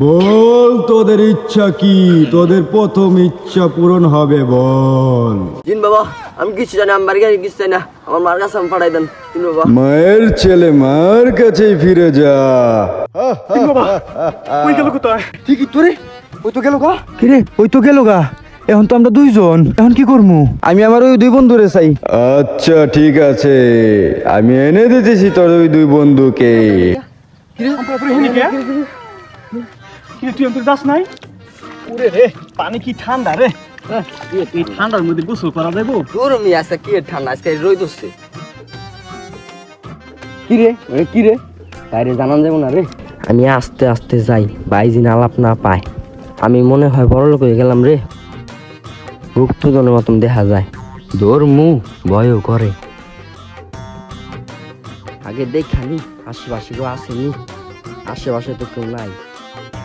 বল তোদের ইচ্ছা কি, তোদের প্রথম ইচ্ছা পূরণ হবে বল। জিন বাবা, আমি কিছু জানি, আমি বাড়ি গিয়ে কিছু জানি না, আমার মার কাছে আমি পাঠাই দেন। জিন বাবা, মায়ের ছেলে মার কাছেই ফিরে যা। ওই গেল কোথায়? ঠিকই তো রে, ওই তো গেল গা। কি রে, ওই তো গেল গা। এখন তো আমরা দুইজন, এখন কি করবো? আমি আমার ওই দুই বন্ধুরে চাই। আচ্ছা ঠিক আছে, আমি এনে দিতেছি তোর ওই দুই বন্ধুকে। তুই অন্তর যাস নাই? ওরে রে, পানি কি ঠান্ডা রে! এই ঠান্ডার মধ্যে গোসল করা যাবো? গরমই আছে, কি ঠান্ডা, আজকে রোদ হচ্ছে। কি রে, কি রে? বাইরে জানান যাবো না রে। আমি আস্তে আস্তে যাই, বাইজিন আলাপ না পায়। আমি মনে হয় বড় লোক হয়ে গেলাম রে। গুপ্তজনের মতন দেখা যায়, ধর্মু ভয়ও করে। আগে দেখানি আশেপাশে কেউ আসেনি, আশেপাশে তো কেউ নাই।